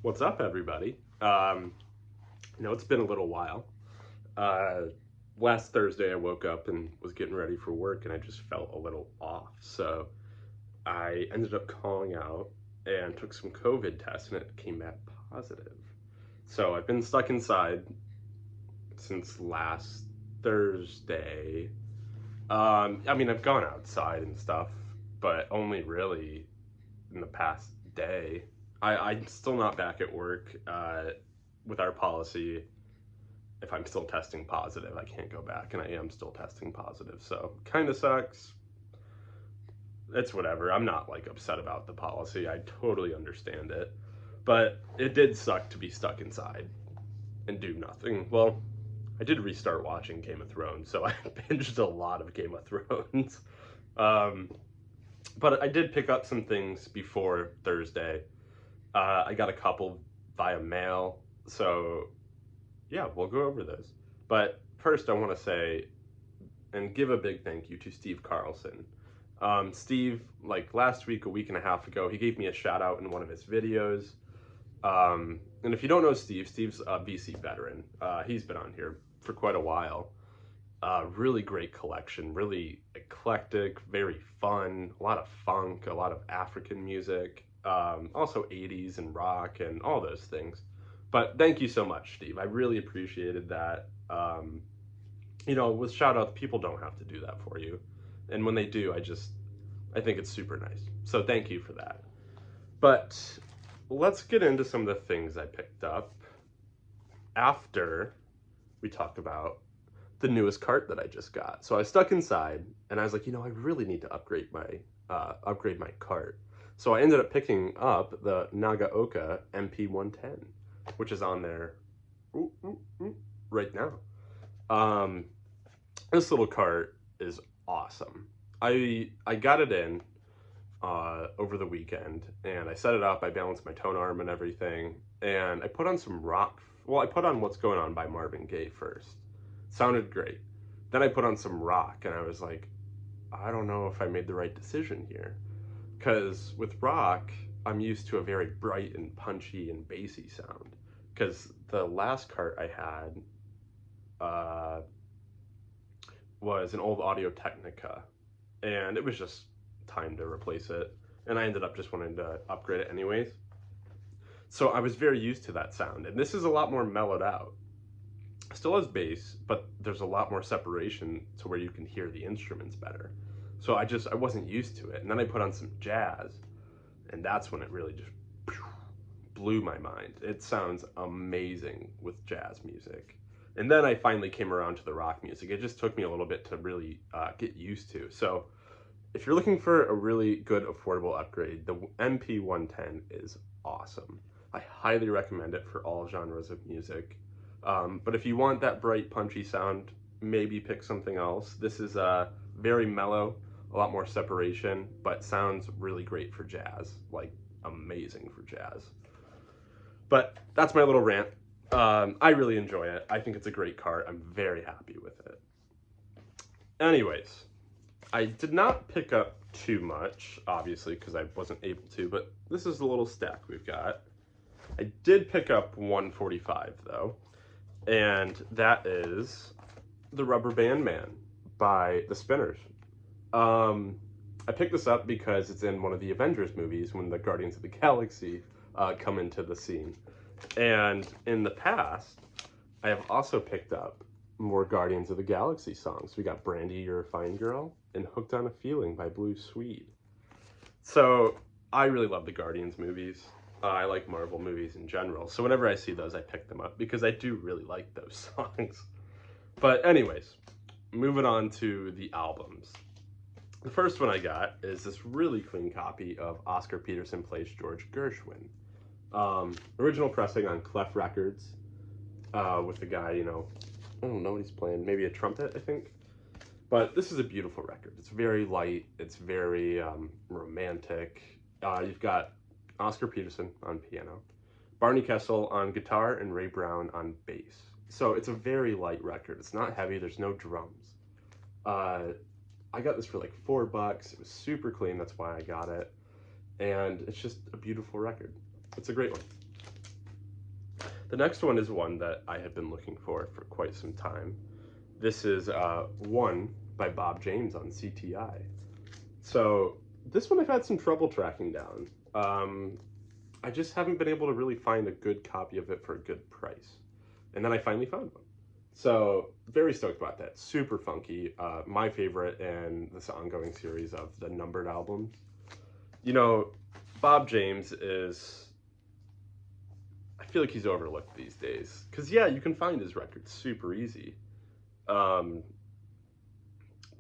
What's up, everybody? It's been a little while. Uh, Last Thursday, I woke up and was getting ready for work, and I just felt a little off. So I ended up calling out and took some COVID tests, and it came back positive. So I've been stuck inside since last Thursday. I've gone outside and stuff, but only really in the past day. I'm still not back at work. With our policy, if I'm still testing positive, I can't go back, and I am still testing positive. So kind of sucks. It's whatever. I'm not like upset about the policy. I totally understand it, but it did suck to be stuck inside and do nothing. Well, I did restart watching Game of Thrones, so I binged a lot of Game of Thrones. Um, but I did pick up some things before Thursday. I got a couple via mail, so yeah, we'll go over those. But first, I want to say and give a big thank you to Steve Carlson. Steve, like last week, a week and a half ago, he gave me a shout out in one of his videos. And if you don't know Steve, Steve's a VC veteran. He's been on here for quite a while. Really great collection, really eclectic, very fun, a lot of funk, a lot of African music, also 80s and rock and all those things. But thank you so much, Steve. I really appreciated that. With shout outs, people don't have to do that for you. And when they do, I think it's super nice. So thank you for that. But let's get into some of the things I picked up after we talked about the newest cart that I just got. So I was stuck inside, and I was like, I really need to upgrade my cart. So I ended up picking up the Nagaoka MP110, which is on there right now. This little cart is awesome. I got it in over the weekend, and I set it up. I balanced my tone arm and everything, and I put on some rock. Well, I put on What's Going On by Marvin Gaye first. Sounded great. Then I put on some rock, and I was like, I don't know if I made the right decision here. Because with rock, I'm used to a very bright and punchy and bassy sound. Because the last cart I had was an old Audio Technica, and it was just time to replace it. And I ended up just wanting to upgrade it anyways. So I was very used to that sound, and this is a lot more mellowed out. Still has bass, but there's a lot more separation to where you can hear the instruments better. So I wasn't used to it. And then I put on some jazz, and that's when it really just blew my mind. It sounds amazing with jazz music. And then I finally came around to the rock music. It just took me a little bit to really get used to. So if you're looking for a really good affordable upgrade, the MP110 is awesome. I highly recommend it for all genres of music. But if you want that bright, punchy sound, maybe pick something else. This is very mellow, a lot more separation, but sounds really great for jazz, like amazing for jazz. But that's my little rant. I really enjoy it. I think it's a great cart. I'm very happy with it. Anyways, I did not pick up too much, obviously, because I wasn't able to, but this is the little stack we've got. I did pick up 145, though, and that is The Rubber Band Man by the Spinners. I picked this up because it's in one of the Avengers movies when the Guardians of the Galaxy come into the scene. And in the past, I have also picked up more Guardians of the Galaxy songs. We got Brandy, You're a Fine Girl, and Hooked on a Feeling by Blue Swede. So I really love the Guardians movies. I like Marvel movies in general. So whenever I see those, I pick them up because I do really like those songs. But anyways, moving on to the albums. The first one I got is this really clean copy of Oscar Peterson Plays George Gershwin. Original pressing on Clef Records with the guy, I don't know what he's playing. Maybe a trumpet, I think. But this is a beautiful record. It's very light. It's very romantic. You've got Oscar Peterson on piano, Barney Kessel on guitar, and Ray Brown on bass. So it's a very light record. It's not heavy. There's no drums. I got this for like $4. It was super clean. That's why I got it. And it's just a beautiful record. It's a great one. The next one is one that I had been looking for quite some time. This is One by Bob James on CTI. So this one I've had some trouble tracking down. I just haven't been able to really find a good copy of it for a good price. And then I finally found one. So very stoked about that. Super funky. My favorite in this ongoing series of the numbered albums. You know, Bob James is, I feel like he's overlooked these days. Because yeah, you can find his records super easy.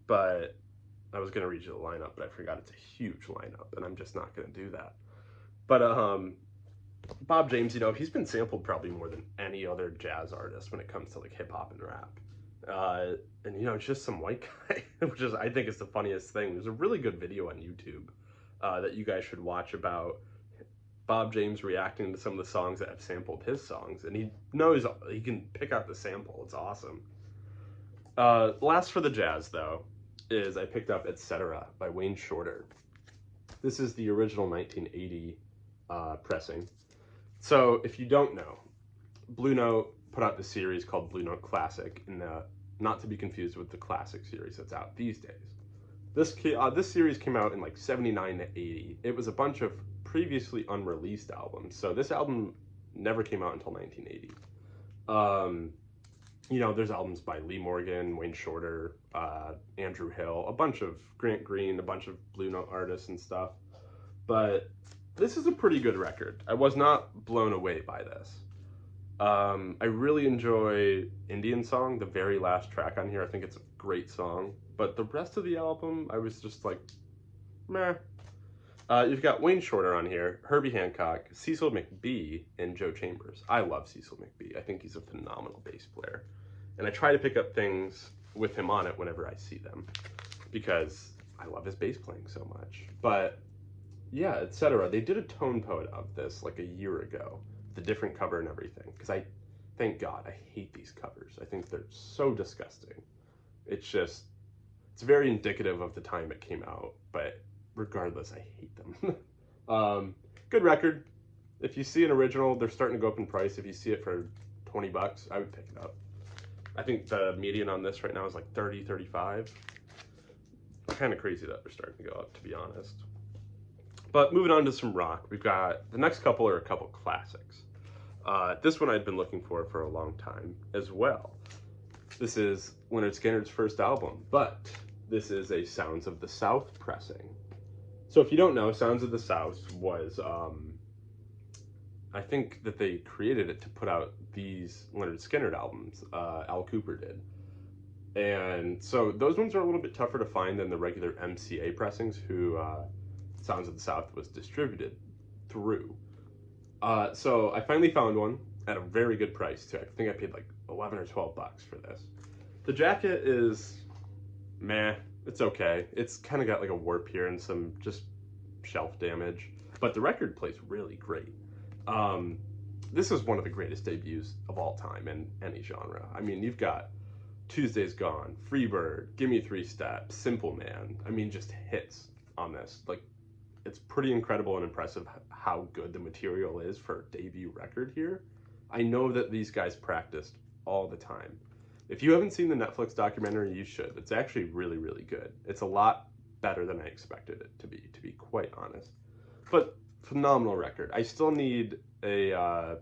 But I was going to read you the lineup, but I forgot it's a huge lineup, and I'm just not going to do that. But Bob James, you know, he's been sampled probably more than any other jazz artist when it comes to like hip hop and rap. And you know, it's just some white guy, which is, I think, is the funniest thing. There's a really good video on YouTube that you guys should watch about Bob James reacting to some of the songs that have sampled his songs, and he knows he can pick out the sample. It's awesome. Last for the jazz, though, is I picked up Etc. by Wayne Shorter. This is the original 1980 pressing. So if you don't know, Blue Note put out the series called Blue Note Classic, in the, not to be confused with the classic series that's out these days. This series came out in like 79 to 80. It was a bunch of previously unreleased albums. So this album never came out until 1980. You know, there's albums by Lee Morgan, Wayne Shorter, Andrew Hill, a bunch of Grant Green, a bunch of Blue Note artists and stuff. But this is a pretty good record. I was not blown away by this. I really enjoy Indian Song, the very last track on here. I think it's a great song. But the rest of the album, I was just like, meh. You've got Wayne Shorter on here, Herbie Hancock, Cecil McBee, and Joe Chambers. I love Cecil McBee. I think he's a phenomenal bass player. And I try to pick up things with him on it whenever I see them, because I love his bass playing so much. But yeah, Etc. They did a tone poet of this like a year ago, the different cover and everything. Because thank God, I hate these covers. I think they're so disgusting. It's just, it's very indicative of the time it came out, but regardless, I hate them. Good record. If you see an original, they're starting to go up in price. If you see it for 20 bucks, I would pick it up. I think the median on this right now is like 30, 35. Kind of crazy that they're starting to go up, to be honest. But moving on to some rock, we've got, the next couple are a couple classics. This one I'd been looking for a long time as well. This is Leonard Skinner's first album, but this is a Sounds of the South pressing. So if you don't know, Sounds of the South was, I think that they created it to put out these Leonard Skinner albums. Al Kooper did. And so those ones are a little bit tougher to find than the regular MCA pressings, who Sounds of the South was distributed through. So I finally found one at a very good price too. I think I paid like 11 or 12 bucks for this. The jacket is meh. It's okay. It's kind of got like a warp here and some just shelf damage, but the record plays really great. This is one of the greatest debuts of all time in any genre. I mean, you've got Tuesday's Gone, Freebird, Gimme 3 Steps, Simple Man. I mean, just hits on this. Like, it's pretty incredible and impressive how good the material is for a debut record here. I know that these guys practiced all the time. If you haven't seen the Netflix documentary, you should. It's actually really, really good. It's a lot better than I expected it to be quite honest. But phenomenal record. I still need a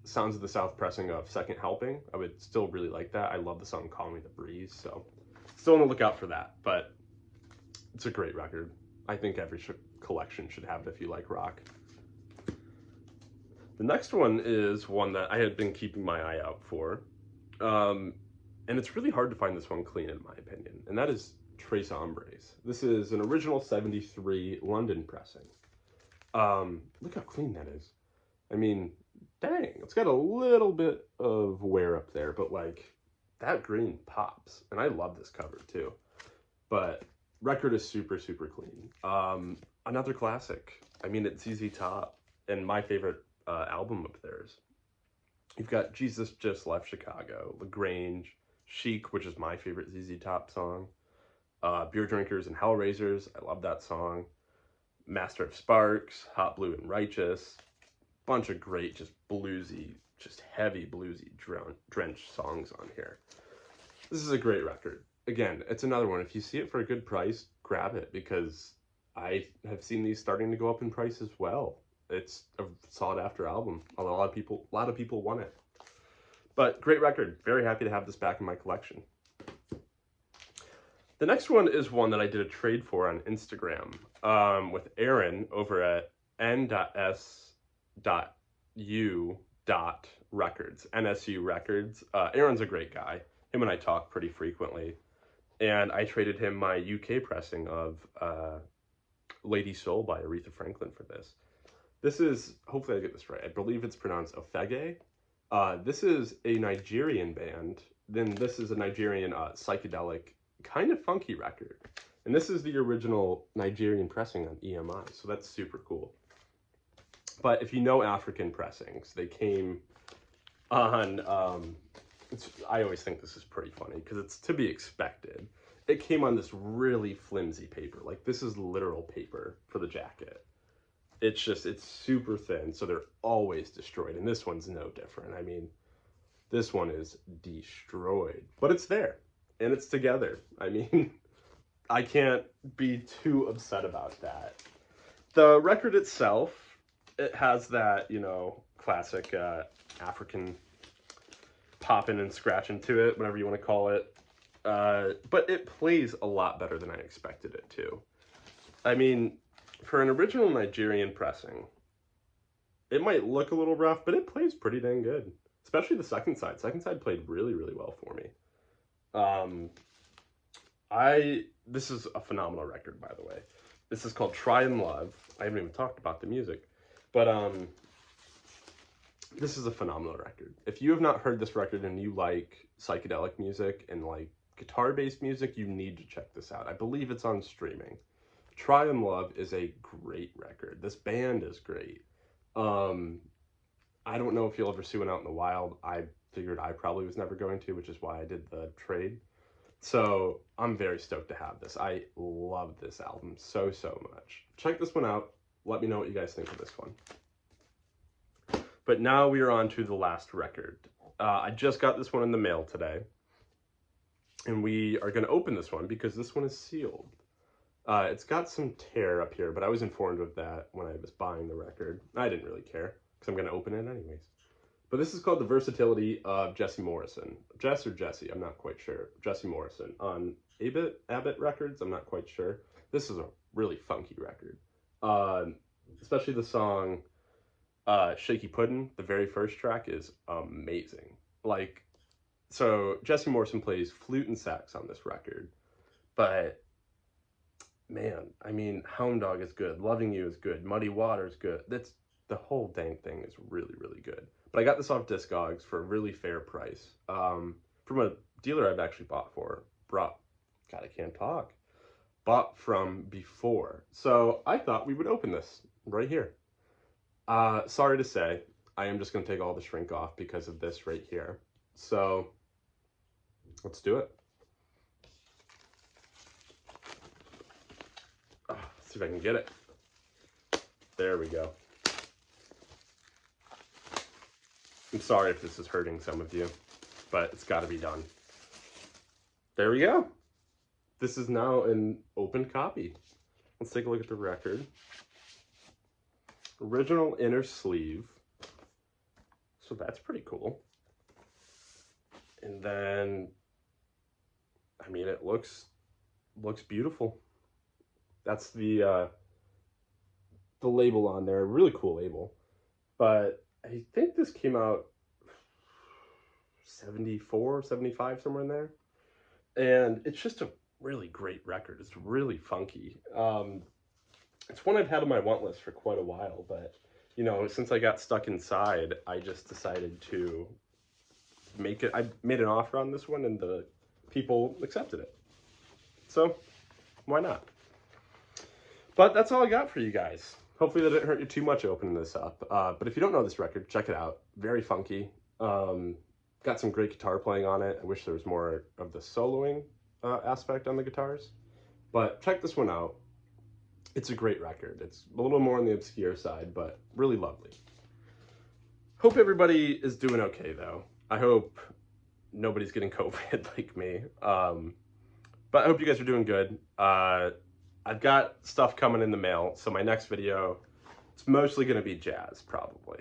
Sounds of the South pressing of Second Helping. I would still really like that. I love the song Call Me the Breeze, so still on the lookout for that. But it's a great record. I think every collection should have it if you like rock. The next one is one that I had been keeping my eye out for. And it's really hard to find this one clean, in my opinion, and that is Trace Ombres. This is an original 73 London pressing. Look how clean that is. I mean, dang, it's got a little bit of wear up there, but like, that green pops, and I love this cover too. But record is super, super clean. Another classic. I mean, it's ZZ Top, and my favorite album of theirs. You've got Jesus Just Left Chicago, LaGrange, Chic, which is my favorite ZZ Top song, Beer Drinkers and Hellraisers, I love that song, Master of Sparks, Hot Blue and Righteous, bunch of great, just bluesy, just heavy bluesy drenched songs on here. This is a great record. Again, it's another one. If you see it for a good price, grab it, because I have seen these starting to go up in price as well. It's a sought after album. A lot of people want it. But great record. Very happy to have this back in my collection. The next one is one that I did a trade for on Instagram with Aaron over at n.s.u.records, NSU Records. Aaron's a great guy. Him and I talk pretty frequently. And I traded him my UK pressing of Lady Soul by Aretha Franklin for this. This is, hopefully I get this right, I believe it's pronounced Ofege. This is a Nigerian band. Then this is a Nigerian psychedelic, kind of funky record. And this is the original Nigerian pressing on EMI, so that's super cool. But if you know African pressings, they came on, I always think this is pretty funny because it's to be expected. It came on this really flimsy paper. Like, this is literal paper for the jacket. It's super thin, so they're always destroyed. And this one's no different. I mean, this one is destroyed, but it's there and it's together. I mean, I can't be too upset about that. The record itself, it has that, you know, classic African popping and scratching to it, whatever you want to call it. But it plays a lot better than I expected it to. I mean, for an original Nigerian pressing, it might look a little rough, but it plays pretty dang good. Especially the second side. Second side played really, really well for me. This is a phenomenal record, by the way. This is called Try and Love. I haven't even talked about the music, but this is a phenomenal record. If you have not heard this record and you like psychedelic music and like guitar-based music, you need to check this out. I believe it's on streaming. Try and Love is a great record. This band is great. I don't know if you'll ever see one out in the wild. I figured I probably was never going to, which is why I did the trade. So I'm very stoked to have this. I love this album so much. Check this one out. Let me know what you guys think of this one. But now we are on to the last record. I just got this one in the mail today. And we are going to open this one because this one is sealed. It's got some tear up here, but I was informed of that when I was buying the record. I didn't really care because I'm going to open it anyways. But this is called The Versatility of Jesse Morrison. Jess or Jesse, I'm not quite sure. Jesse Morrison. On Abbott Records, I'm not quite sure. This is a really funky record. Especially the song Shaky Puddin', the very first track, is amazing. Like, so Jesse Morrison plays flute and sax on this record. But, man, I mean, Hound Dog is good. Loving You is good. Muddy Water is good. The whole dang thing is really, really good. But I got this off Discogs for a really fair price. From a dealer I've actually bought from before. So I thought we would open this right here. Sorry to say, I am just going to take all the shrink off because of this right here. So let's do it. Let's see if I can get it. There we go. I'm sorry if this is hurting some of you, but it's got to be done. There we go. This is now an open copy. Let's take a look at the record. Original inner sleeve. So that's pretty cool. And then, I mean, it looks beautiful. That's the label on there. Really cool label. But I think this came out 74, 75, somewhere in there. And it's just a really great record. It's really funky. It's one I've had on my want list for quite a while, but, you know, since I got stuck inside, I just decided to make it. I made an offer on this one, and the people accepted it. So, why not? But that's all I got for you guys. Hopefully that didn't hurt you too much opening this up. But if you don't know this record, check it out. Very funky. Got some great guitar playing on it. I wish there was more of the soloing aspect on the guitars. But check this one out. It's a great record. It's a little more on the obscure side, but really lovely. Hope everybody is doing okay, though. I hope nobody's getting COVID like me. But I hope you guys are doing good. I've got stuff coming in the mail, so my next video, it's mostly going to be jazz, probably.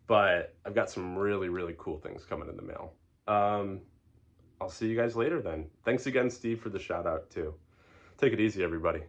But I've got some really, really cool things coming in the mail. I'll see you guys later then. Thanks again, Steve, for the shout out, too. Take it easy, everybody.